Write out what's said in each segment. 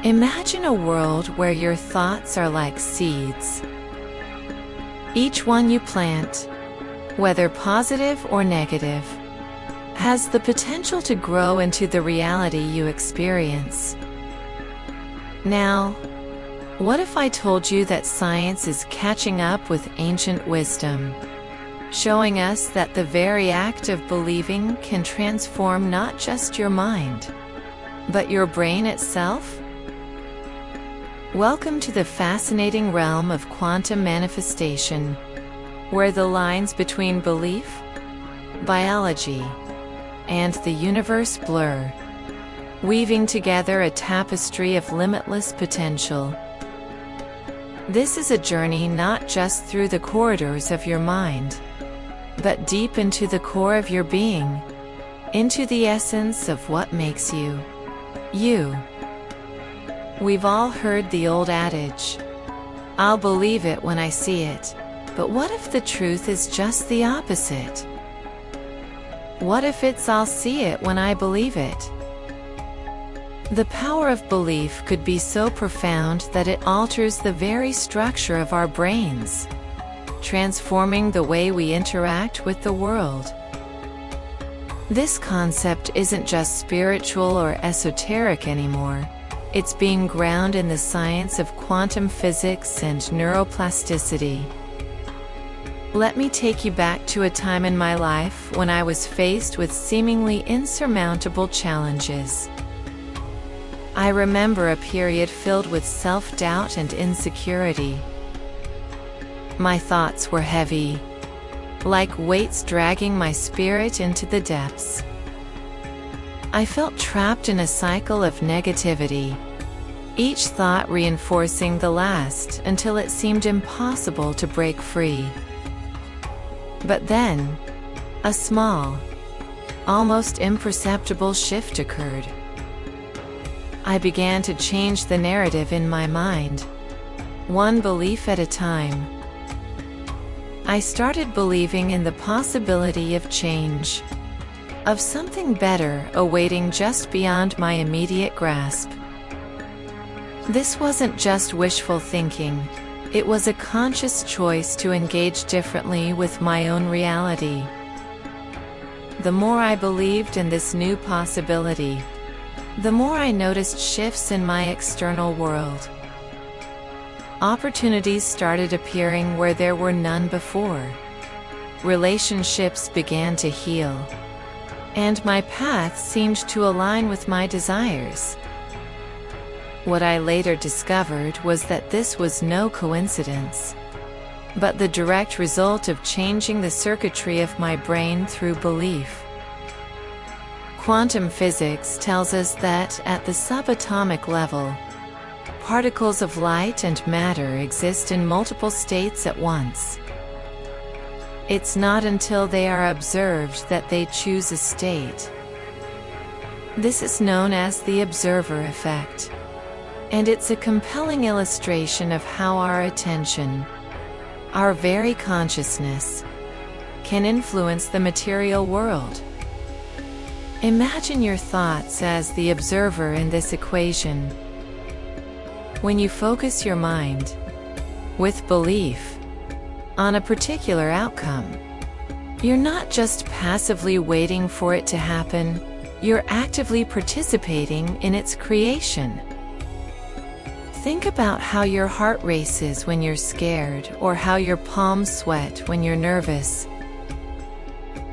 Imagine a world where your thoughts are like seeds. Each one you plant, whether positive or negative, has the potential to grow into the reality you experience. Now, what if I told you that science is catching up with ancient wisdom, showing us that the very act of believing can transform not just your mind, but your brain itself? Welcome to the fascinating realm of quantum manifestation, where the lines between belief, biology, and the universe blur, weaving together a tapestry of limitless potential. This is a journey not just through the corridors of your mind, but deep into the core of your being, into the essence of what makes you, you. We've all heard the old adage, "I'll believe it when I see it," but what if the truth is just the opposite? What if it's "I'll see it when I believe it"? The power of belief could be so profound that it alters the very structure of our brains, transforming the way we interact with the world. This concept isn't just spiritual or esoteric anymore. It's being grounded in the science of quantum physics and neuroplasticity. Let me take you back to a time in my life when I was faced with seemingly insurmountable challenges. I remember a period filled with self-doubt and insecurity. My thoughts were heavy, like weights dragging my spirit into the depths. I felt trapped in a cycle of negativity, each thought reinforcing the last until it seemed impossible to break free. But then, a small, almost imperceptible shift occurred. I began to change the narrative in my mind, one belief at a time. I started believing in the possibility of change, of something better awaiting just beyond my immediate grasp. This wasn't just wishful thinking, it was a conscious choice to engage differently with my own reality. The more I believed in this new possibility, the more I noticed shifts in my external world. Opportunities started appearing where there were none before. Relationships began to heal, and my path seemed to align with my desires. What I later discovered was that this was no coincidence, but the direct result of changing the circuitry of my brain through belief. Quantum physics tells us that at the subatomic level, particles of light and matter exist in multiple states at once. It's not until they are observed that they choose a state. This is known as the observer effect, and it's a compelling illustration of how our attention, our very consciousness, can influence the material world. Imagine your thoughts as the observer in this equation. When you focus your mind, with belief, on a particular outcome, you're not just passively waiting for it to happen, you're actively participating in its creation. Think about how your heart races when you're scared, or how your palms sweat when you're nervous.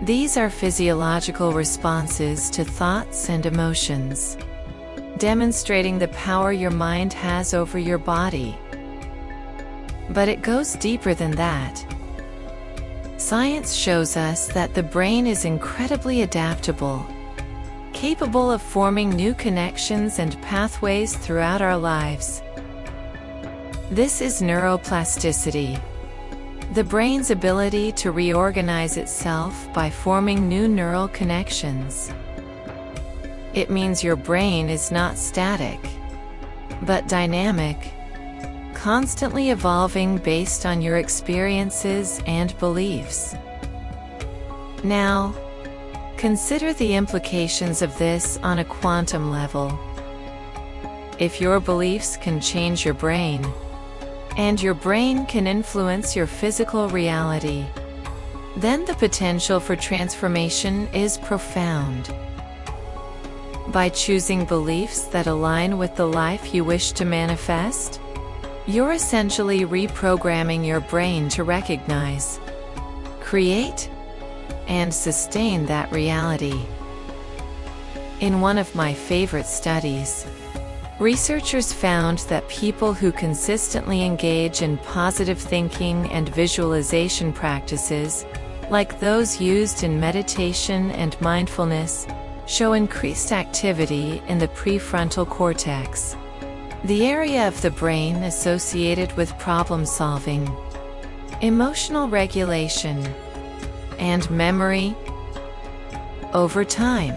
These are physiological responses to thoughts and emotions, demonstrating the power your mind has over your body. But it goes deeper than that. Science shows us that the brain is incredibly adaptable, capable of forming new connections and pathways throughout our lives. This is neuroplasticity, the brain's ability to reorganize itself by forming new neural connections. It means your brain is not static, but dynamic, constantly evolving based on your experiences and beliefs. Now, consider the implications of this on a quantum level. If your beliefs can change your brain, and your brain can influence your physical reality, then the potential for transformation is profound. By choosing beliefs that align with the life you wish to manifest, you're essentially reprogramming your brain to recognize, create, and sustain that reality. In one of my favorite studies, researchers found that people who consistently engage in positive thinking and visualization practices, like those used in meditation and mindfulness, show increased activity in the prefrontal cortex, the area of the brain associated with problem solving, emotional regulation, and memory. Over time,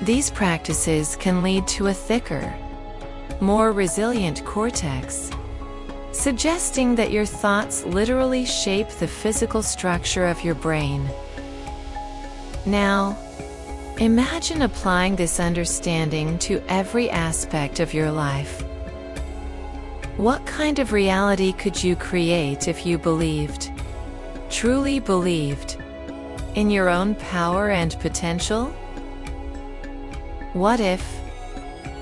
these practices can lead to a thicker, more resilient cortex, suggesting that your thoughts literally shape the physical structure of your brain. Now, imagine applying this understanding to every aspect of your life. What kind of reality could you create if you believed, truly believed, in your own power and potential? What if,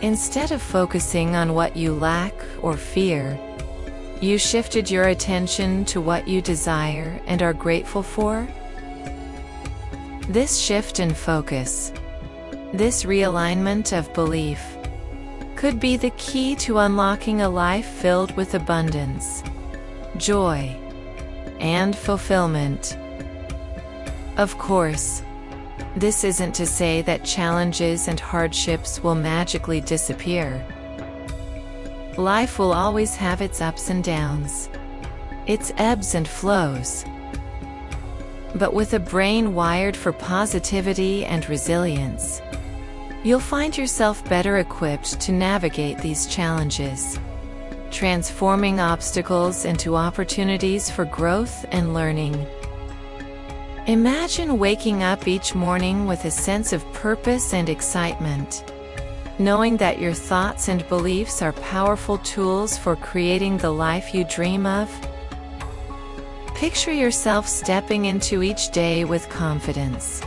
instead of focusing on what you lack or fear, you shifted your attention to what you desire and are grateful for? This shift in focus, this realignment of belief, could be the key to unlocking a life filled with abundance, joy, and fulfillment. Of course, this isn't to say that challenges and hardships will magically disappear. Life will always have its ups and downs, its ebbs and flows. But with a brain wired for positivity and resilience, you'll find yourself better equipped to navigate these challenges, transforming obstacles into opportunities for growth and learning. Imagine waking up each morning with a sense of purpose and excitement, knowing that your thoughts and beliefs are powerful tools for creating the life you dream of. Picture yourself stepping into each day with confidence,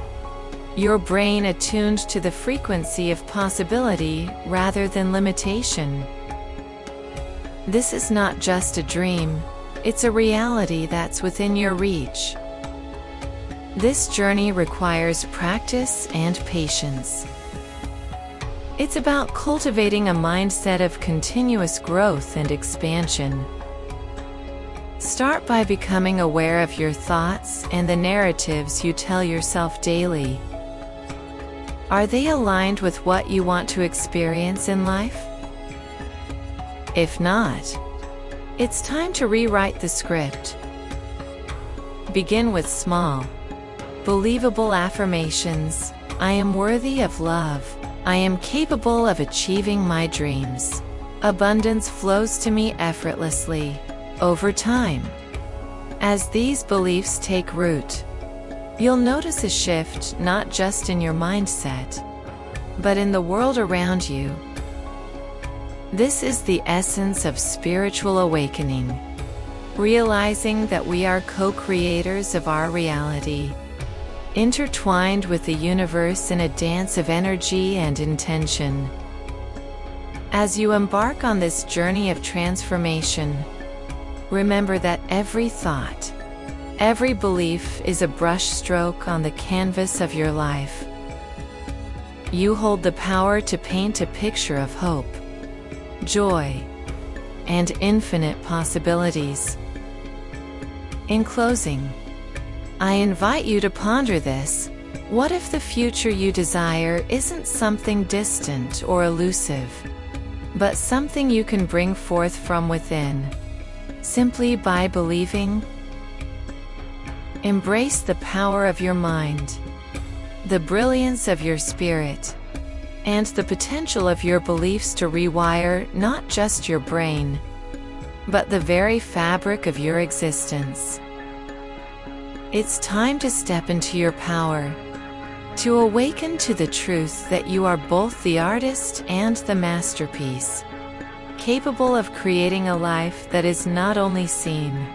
your brain attuned to the frequency of possibility rather than limitation. This is not just a dream, it's a reality that's within your reach. This journey requires practice and patience. It's about cultivating a mindset of continuous growth and expansion. Start by becoming aware of your thoughts and the narratives you tell yourself daily. Are they aligned with what you want to experience in life? If not, it's time to rewrite the script. Begin with small, believable affirmations. I am worthy of love. I am capable of achieving my dreams. Abundance flows to me effortlessly. Over time, as these beliefs take root, you'll notice a shift not just in your mindset, but in the world around you. This is the essence of spiritual awakening, realizing that we are co-creators of our reality, intertwined with the universe in a dance of energy and intention. As you embark on this journey of transformation, remember that every thought, every belief is a brushstroke on the canvas of your life. You hold the power to paint a picture of hope, joy, and infinite possibilities. In closing, I invite you to ponder this. What if the future you desire isn't something distant or elusive, but something you can bring forth from within, simply by believing? Embrace the power of your mind, the brilliance of your spirit, and the potential of your beliefs to rewire not just your brain, but the very fabric of your existence. It's time to step into your power, to awaken to the truth that you are both the artist and the masterpiece. capable of creating a life that is not only seen,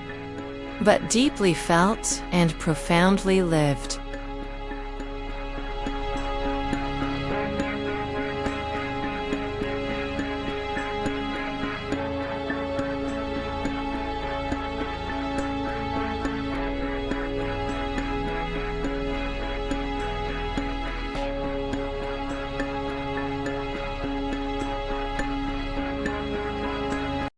but deeply felt and profoundly lived.